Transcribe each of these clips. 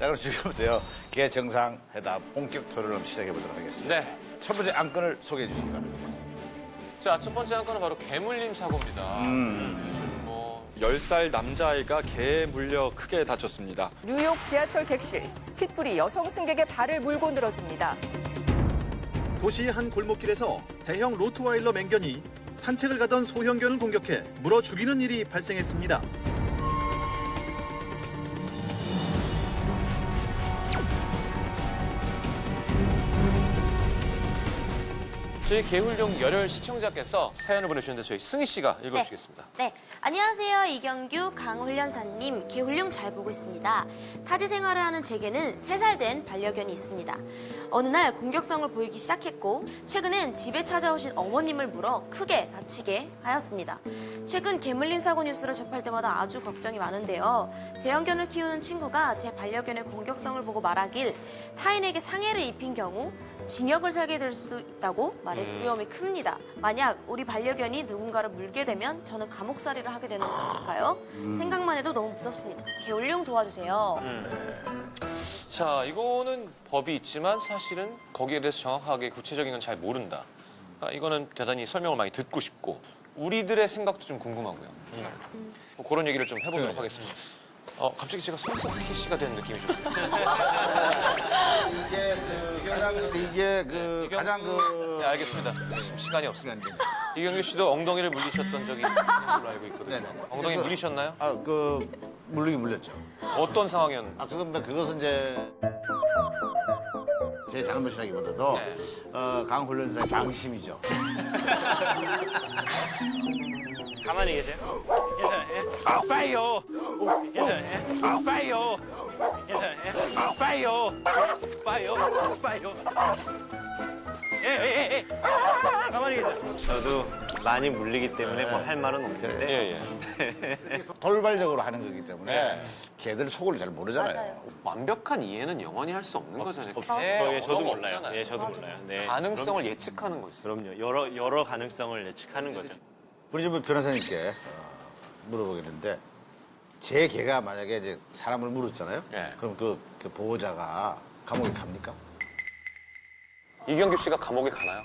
그럼 지금부터요 개 정상회담 본격 토론을 시작해 보도록 하겠습니다. 네. 첫 번째 안건을 소개해 주시기 바랍니다. 자, 첫 번째 안건은 바로 개물림 사고입니다. 10살 남자아이가 개에 물려 크게 다쳤습니다. 뉴욕 지하철 객실, 핏불이 여성 승객의 발을 물고 늘어집니다. 도시 한 골목길에서 대형 로트와일러 맹견이 산책을 가던 소형견을 공격해 물어 죽이는 일이 발생했습니다. 저희 개훌용 열혈 시청자께서 사연을 보내주셨는데 저희 승희 씨가 읽어주시겠습니다. 네, 안녕하세요. 이경규 강훈련사님. 개훈련 잘 보고 있습니다. 타지 생활을 하는 제게는 3살 된 반려견이 있습니다. 어느 날 공격성을 보이기 시작했고 최근엔 집에 찾아오신 어머님을 물어 크게 다치게 하였습니다. 최근 개물림 사고 뉴스를 접할 때마다 아주 걱정이 많은데요. 대형견을 키우는 친구가 제 반려견의 공격성을 보고 말하길 타인에게 상해를 입힌 경우 징역을 살게 될 수도 있다고 말해 두려움이 큽니다. 만약 우리 반려견이 누군가를 물게 되면 저는 감옥살이를 하게 되는 걸까요? 생각만 해도 너무 무섭습니다. 개훈령 도와주세요. 자, 이거는 법이 있지만 사실은 거기에 대해서 정확하게 구체적인 건 잘 모른다. 그러니까 이거는 대단히 설명을 많이 듣고 싶고 우리들의 생각도 좀 궁금하고요. 뭐 그런 얘기를 좀 해보도록 하겠습니다. 갑자기 제가 손석희 씨가 된 느낌이 좀 이게 가장 네, 알겠습니다. 지금 시간이 없습니다. 이경규 씨도 엉덩이를 물리셨던 적이 있는 걸로 알고 있거든요. 네네. 엉덩이 물리셨나요? 물리긴 물렸죠. 어떤 상황이었는지. 그것은 이제 제 잘못이라기보다도 네. 강훈련사의 방심이죠. 가만히 계세요. 빨리요. 빨리요. 빨리요. 예. 가만히 계세요. 저도 많이 물리기 때문에 뭐 할 말은 없는데 예. 돌발적으로 하는 거기 때문에 개들 속을 잘 모르잖아요. 맞아요. 완벽한 이해는 영원히 할 수 없는 거잖아요. 저도 언어가 몰라요. 없잖아요. 예, 저도 몰라요. 네. 가능성을 예측하는 거지. 그럼요. 여러 가능성을 예측하는 거죠. 우리 좀 변호사님께 물어보겠는데 제 개가 만약에 이제 사람을 물었잖아요. 예. 그럼 그 보호자가 감옥에 갑니까? 이경규 씨가 감옥에 가나요?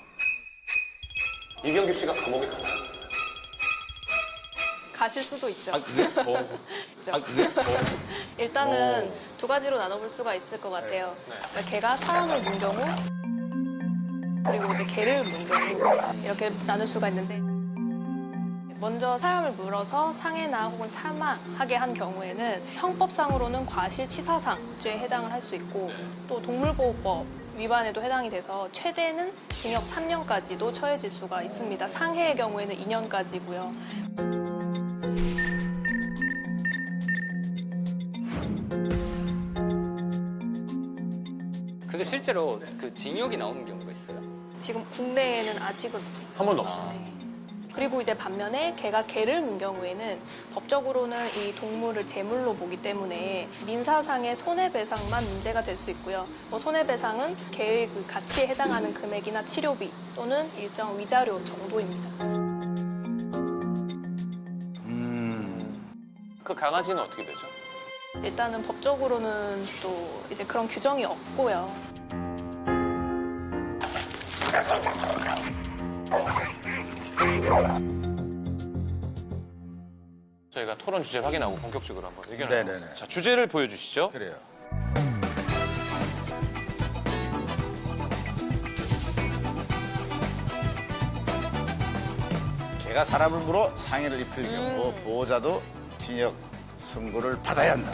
이경규 씨가 감옥에 가나요? 가실 수도 있죠. 그게? 일단은 두 가지로 나눠볼 수가 있을 것 같아요. 그러니까 개가 사람을 문 경우, 그리고 이제 개를 문 경우 이렇게 나눌 수가 있는데 먼저 사람을 물어서 상해나 혹은 사망하게 한 경우에는 형법상으로는 과실치사상죄에 해당을 할 수 있고 또 동물보호법 위반에도 해당이 돼서 최대는 징역 3년까지도 처해질 수가 있습니다. 상해의 경우에는 2년까지고요. 근데 실제로 그 징역이 나오는 경우가 있어요? 지금 국내에는 아직은 없습니다. 한 번도 없어요. 네. 그리고 이제 반면에 개가 개를 문 경우에는 법적으로는 이 동물을 제물로 보기 때문에 민사상의 손해배상만 문제가 될 수 있고요. 뭐 손해배상은 개의 그 가치에 해당하는 금액이나 치료비 또는 일정 위자료 정도입니다. 그 강아지는 어떻게 되죠? 일단은 법적으로는 또 이제 그런 규정이 없고요. 저희가 토론 주제를 확인하고 본격적으로 한번 의견을 네네네. 나눠보겠습니다. 자, 주제를 보여주시죠. 그래요. 개가 사람을 물어 상해를 입힐 경우 보호자도 징역 선고를 받아야 한다.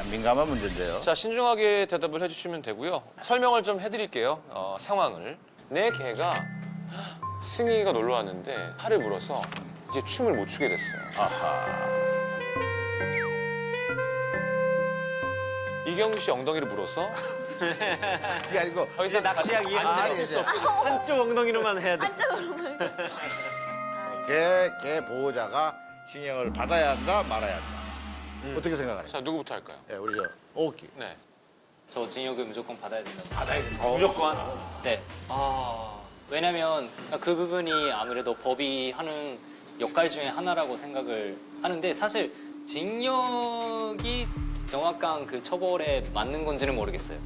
민감한 문제인데요. 자, 신중하게 대답을 해주시면 되고요. 설명을 좀 해드릴게요. 상황을. 내 개가 승희가 놀러 왔는데 팔을 물어서 이제 춤을 못 추게 됐어요. 아하. 이경규 씨 엉덩이를 물어서 그게 아니고 더 이상 낚시약 이해할 수 없고 한쪽 엉덩이로만 해야 돼. 개 보호자가 징역을 받아야 한다, 말아야 한다. 어떻게 생각하세요? 자, 누구부터 할까요? 네, 우리 저 오기. 네. 저 징역을 무조건 받아야 된다고. 받아야 된다. 무조건. 네. 왜냐면 그 부분이 아무래도 법이 하는 역할 중에 하나라고 생각을 하는데 사실 징역이 정확한 그 처벌에 맞는 건지는 모르겠어요.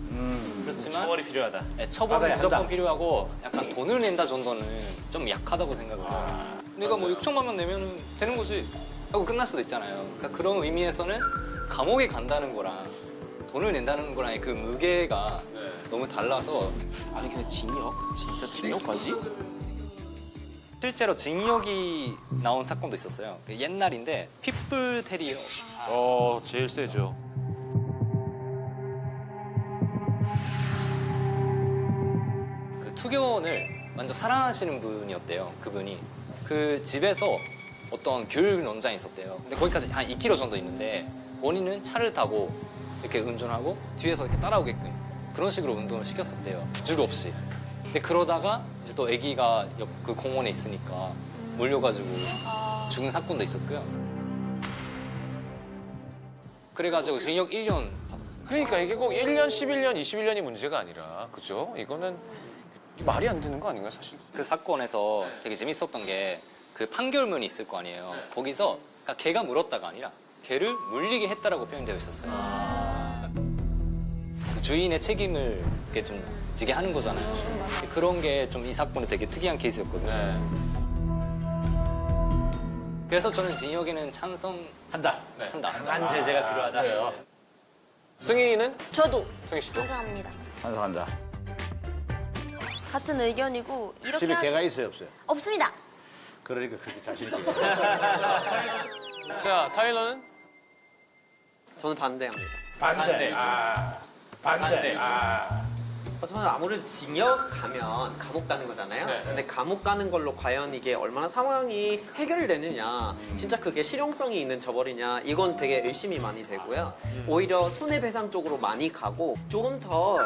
그렇지만 처벌이 필요하다. 네, 처벌은 받아야 무조건 한다. 필요하고 약간 돈을 낸다 정도는 좀 약하다고 생각을 해요. 내가 뭐 6천만 원 내면 되는 거지 하고 끝날 수도 있잖아요. 그러니까 그런 의미에서는 감옥에 간다는 거랑 돈을 낸다는 거랑 그 무게가 너무 달라서 아니 근데 징역? 진짜 징역까지? 실제로 징역이 나온 사건도 있었어요. 그 옛날인데 핏불 테리어. 제일 세죠. 그 투견을 완전 사랑하시는 분이었대요. 그분이 그 집에서 어떤 귤 농장이 있었대요. 근데 거기까지 한 2km 정도 있는데 본인은 차를 타고 이렇게 운전하고 뒤에서 이렇게 따라오게끔 그런 식으로 운동을 시켰었대요. 줄 없이. 근데 그러다가 이제 또 아기가 옆 그 공원에 있으니까 몰려가지고 죽은 사건도 있었고요. 그래가지고 징역 1년 받았어요. 그러니까 이게 꼭 1년, 11년, 21년이 문제가 아니라 그죠? 이거는 말이 안 되는 거 아닌가요, 사실? 그 사건에서 되게 재밌었던 게 그 판결문이 있을 거 아니에요. 거기서 그러니까 걔가 물었다가 아니라 걔를 물리게 했다라고 표현되어 있었어요. 그 주인의 책임을 이렇게 좀 지게 하는 거잖아요. 그런 게 좀 이 사건이 되게 특이한 케이스였거든요. 네. 그래서 저는 징역에는 찬성한다. 한다. 강한 제재가 필요하다. 그래요. 승희는? 저도 승희 씨도? 찬성합니다. 찬성한다. 같은 의견이고 이렇게 집에 하지- 개가 있어요, 없어요? 없습니다. 그러니까 그렇게 자신 있게. 자, 타일러는? 저는 반대합니다. 반대. 반대. 저는 아무래도 징역 가면 감옥 가는 거잖아요. 네. 근데 감옥 가는 걸로 과연 이게 얼마나 상황이 해결되느냐, 진짜 그게 실용성이 있는 처벌이냐, 이건 되게 의심이 많이 되고요. 오히려 손해배상 쪽으로 많이 가고 조금 더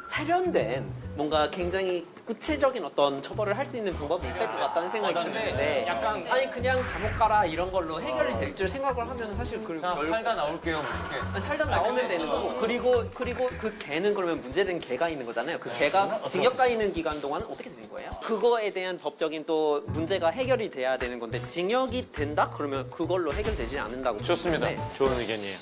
세련된 뭔가 굉장히 구체적인 어떤 처벌을 할 수 있는 방법이 있을 것 같다는 생각이 드는데 약간 아니 그냥 감옥 가라 이런 걸로 해결이 될 줄 생각을 하면 사실 그 자, 살다 나올게요. 뭐 이렇게. 살다 나오면 되는 거고 그리고 그 개는 그러면 문제된 개가 있는 거잖아요. 그 개가 징역 가 있는 기간 동안 어떻게 되는 거예요? 그거에 대한 법적인 또 문제가 해결이 돼야 되는 건데 징역이 된다? 그러면 그걸로 해결되지 않는다고 좋습니다. 보는데 좋은 의견이에요.